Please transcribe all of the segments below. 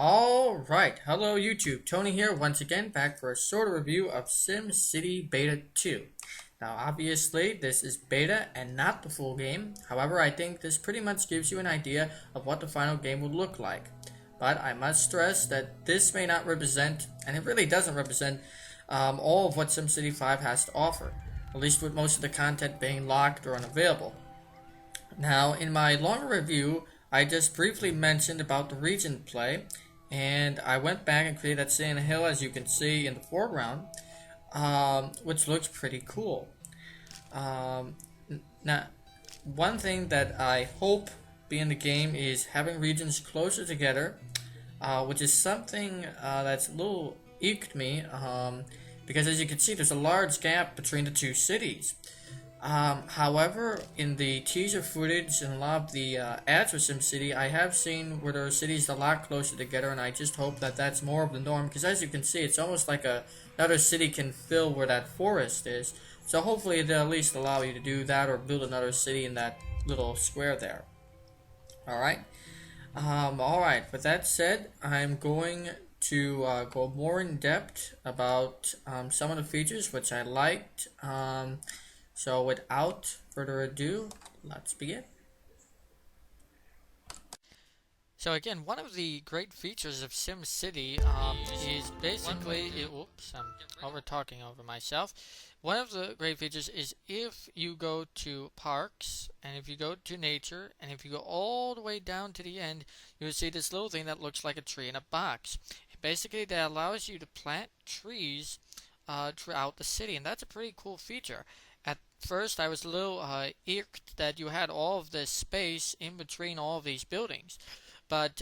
Alright, hello YouTube, Tony here once again, back for a sort of review of SimCity Beta 2. Now obviously this is beta and not the full game, however I think this pretty much gives you an idea of what the final game would look like. But I must stress that this may not represent, and it really doesn't represent, all of what SimCity 5 has to offer, at least with most of the content being locked or unavailable. Now, in my longer review, I just briefly mentioned about the region play, and I went back and created that city on a hill, as you can see in the foreground, which looks pretty cool. Now, one thing that I hope be in the game is having regions closer together, which is something that's a little eked me, because as you can see, there's a large gap between the two cities. However, in the teaser footage and a lot of the ads for SimCity, I have seen where there are cities a lot closer together, and I just hope that that's more of the norm, because as you can see, it's almost like another city can fill where that forest is. So hopefully they'll at least allow you to do that or build another city in that little square there. Alright. Alright, with that said, I'm going to go more in depth about some of the features which I liked. So without further ado, let's begin. So again, one of the great features of SimCity is basically, oops, I'm over-talking over myself. One of the great features is if you go to parks, and if you go to nature, and if you go all the way down to the end, you will see this little thing that looks like a tree in a box. Basically, that allows you to plant trees throughout the city, and that's a pretty cool feature. At first, I was a little irked that you had all of this space in between all of these buildings. But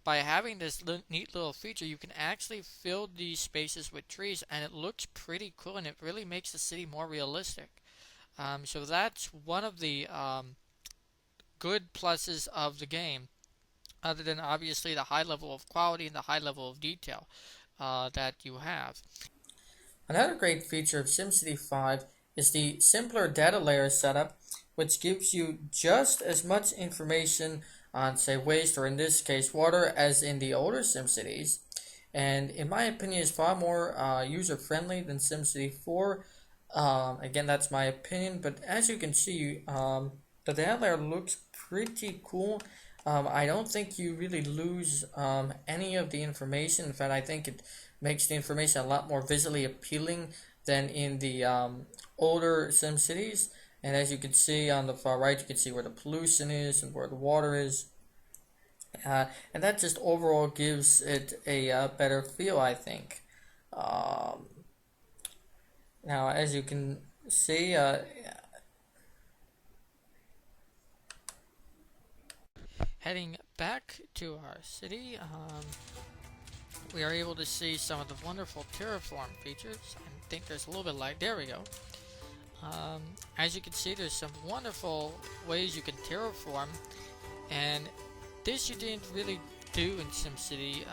by having this neat little feature, you can actually fill these spaces with trees, and it looks pretty cool, and it really makes the city more realistic. So that's one of the good pluses of the game, other than obviously the high level of quality and the high level of detail that you have. Another great feature of SimCity 5 is the simpler data layer setup, which gives you just as much information on, say, waste, or in this case, water, as in the older SimCities. And in my opinion, is far more user-friendly than SimCity 4. Again, that's my opinion, but as you can see, the data layer looks pretty cool. I don't think you really lose any of the information. In fact, I think it makes the information a lot more visually appealing than in the older SimCities. And as you can see on the far right, you can see where the pollution is and where the water is. And that just overall gives it a better feel, I think. Now, as you can see, Heading back to our city, we are able to see some of the wonderful terraform features. I think there's a little bit of light. There we go. As you can see, there's some wonderful ways you can terraform, and this you didn't really do in SimCity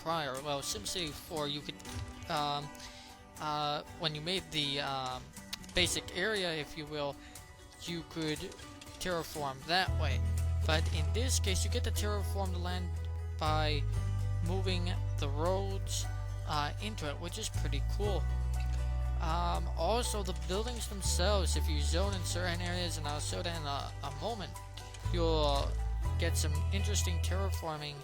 prior. Well, SimCity 4, you could, when you made the basic area, if you will, you could terraform that way. But in this case, you get to terraform the land by moving the roads into it, which is pretty cool. Also, the buildings themselves, if you zone in certain areas, and I'll show that in a moment, you'll get some interesting terraforming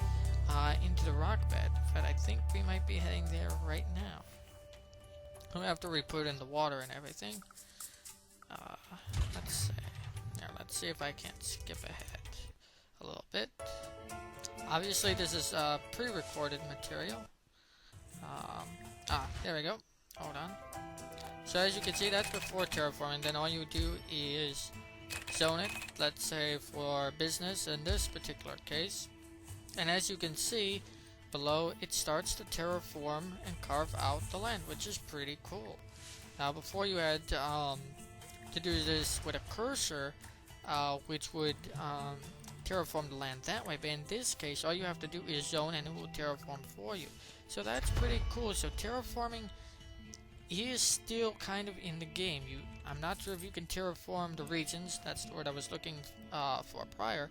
into the rock bed. But I think we might be heading there right now. After we put in the water and everything. Let's see. Now, let's see if I can't skip ahead a little bit. Obviously, this is pre-recorded material. There we go. Hold on. So as you can see, that's before terraforming. Then all you do is zone it, let's say for business in this particular case. And as you can see below, it starts to terraform and carve out the land, which is pretty cool. Now before, you had to do this with a cursor, which would terraform the land that way, but in this case all you have to do is zone and it will terraform for you. So that's pretty cool. So terraforming is still kind of in the game. I'm not sure if you can terraform the regions. That's the word I was looking for prior.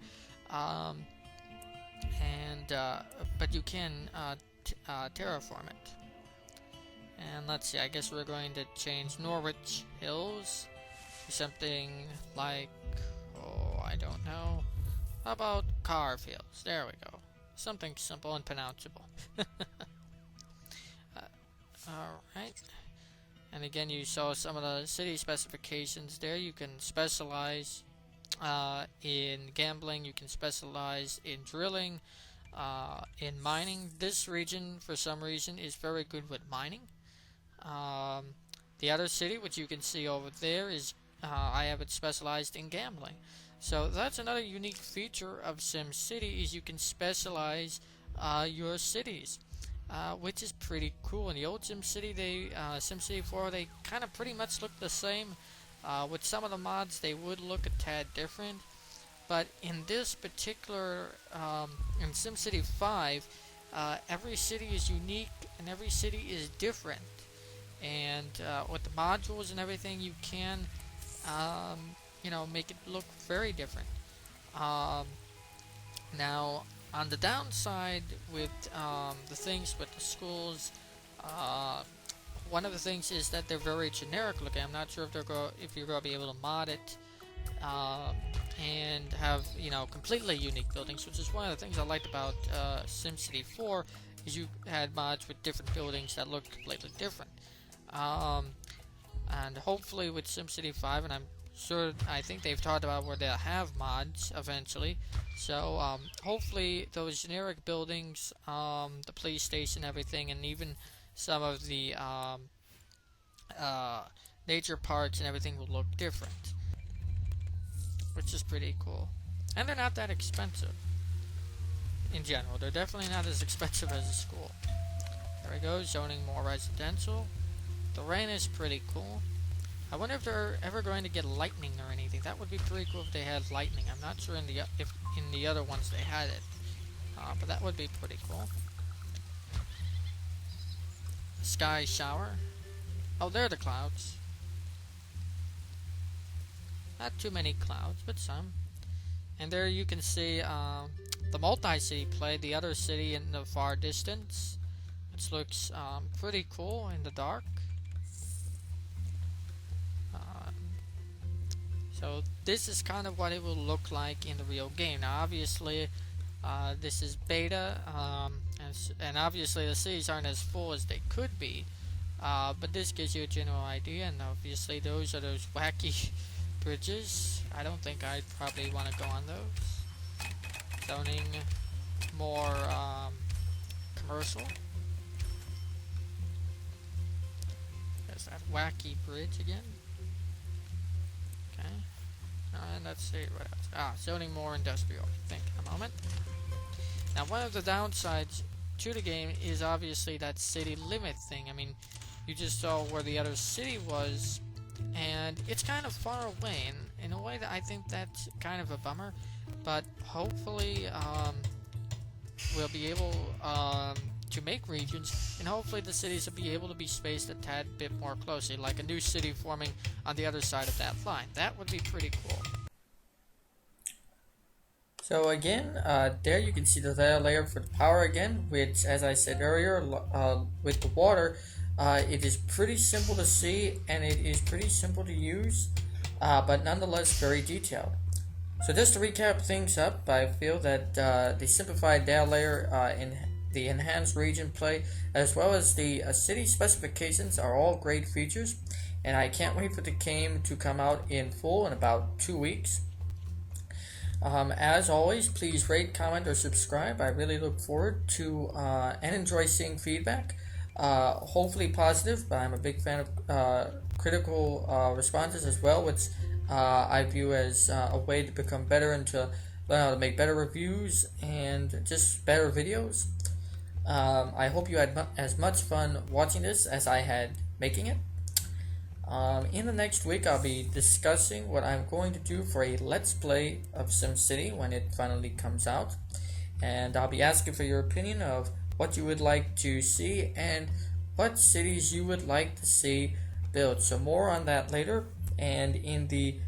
and but you can terraform it. And let's see, I guess we're going to change Norwich Hills to something like, oh, I don't know. How about Carfields? There we go. Something simple and pronounceable. Alright. And again, you saw some of the city specifications there. You can specialize in gambling, you can specialize in drilling, in mining. This region, for some reason, is very good with mining. The other city, which you can see over there, is I have it specialized in gambling. So that's another unique feature of SimCity, is you can specialize your cities, which is pretty cool. In the old SimCity, SimCity 4, they kind of pretty much look the same. With some of the mods, they would look a tad different. But in this particular, in SimCity 5, every city is unique and every city is different. And with the modules and everything, you can, make it look very different. Now, on the downside with the things with the schools, one of the things is that they're very generic looking. I'm not sure if you're going to be able to mod it and have completely unique buildings, which is one of the things I liked about SimCity 4, is you had mods with different buildings that looked completely different. And hopefully with SimCity 5, and I think they've talked about where they'll have mods eventually. So hopefully those generic buildings, the police station, everything, and even some of the nature parks and everything will look different, which is pretty cool. And they're not that expensive in general. They're definitely not as expensive as a school. There we go, zoning more residential. The rain is pretty cool. I wonder if they're ever going to get lightning or anything. That would be pretty cool if they had lightning. I'm not sure if in the other ones they had it, but that would be pretty cool. Sky shower. Oh, there are the clouds. Not too many clouds, but some. And there you can see the multi-city play, the other city in the far distance, which looks pretty cool in the dark. So this is kind of what it will look like in the real game. Now obviously this is beta, and obviously the cities aren't as full as they could be, but this gives you a general idea. And obviously those are those wacky bridges. I don't think I'd probably want to go on those. Zoning more commercial. There's that wacky bridge again. Okay. And let's see what else. Zoning more industrial. Think a moment. Now, one of the downsides to the game is obviously that city limit thing. I mean, you just saw where the other city was, and it's kind of far away. And in a way, that I think that's kind of a bummer. But hopefully, we'll be able to make regions, and hopefully the cities will be able to be spaced a tad bit more closely, like a new city forming on the other side of that line. That would be pretty cool. So again, there you can see the layer for the power again, which, as I said earlier, with the water, it is pretty simple to see and it is pretty simple to use, but nonetheless very detailed. So just to recap things up, I feel that the simplified data layer in the enhanced region play, as well as the city specifications, are all great features, and I can't wait for the game to come out in full in about 2 weeks. As always, please rate, comment, or subscribe. I really look forward to and enjoy seeing feedback. Hopefully positive, but I'm a big fan of critical responses as well, which I view as a way to become better and to learn how to make better reviews and just better videos. I hope you had as much fun watching this as I had making it. In the next week, I'll be discussing what I'm going to do for a Let's Play of SimCity when it finally comes out. And I'll be asking for your opinion of what you would like to see and what cities you would like to see built. So more on that later. And in the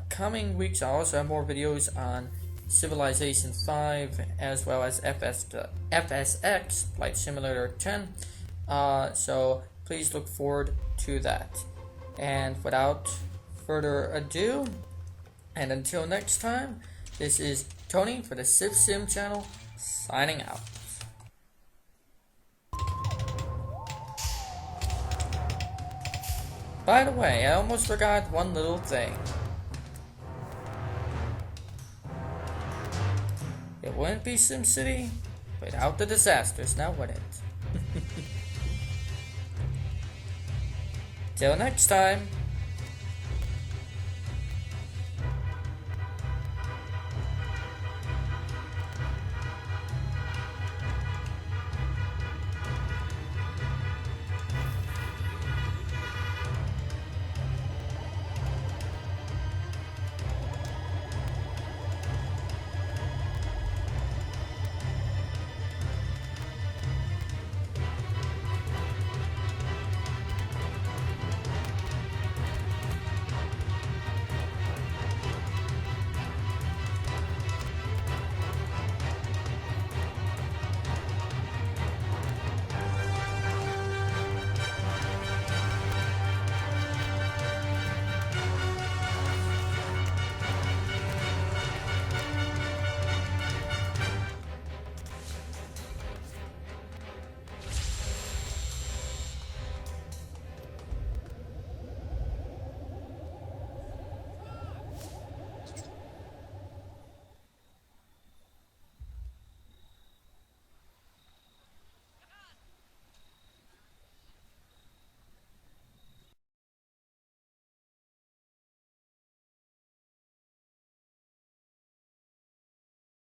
coming weeks, I'll also have more videos on Civilization 5, as well as FSX, Flight Simulator 10. So please look forward to that. And without further ado, and until next time, this is Tony for the Civ Sim channel, signing out. By the way, I almost forgot one little thing. It wouldn't be SimCity without the disasters, now would it? Till next time.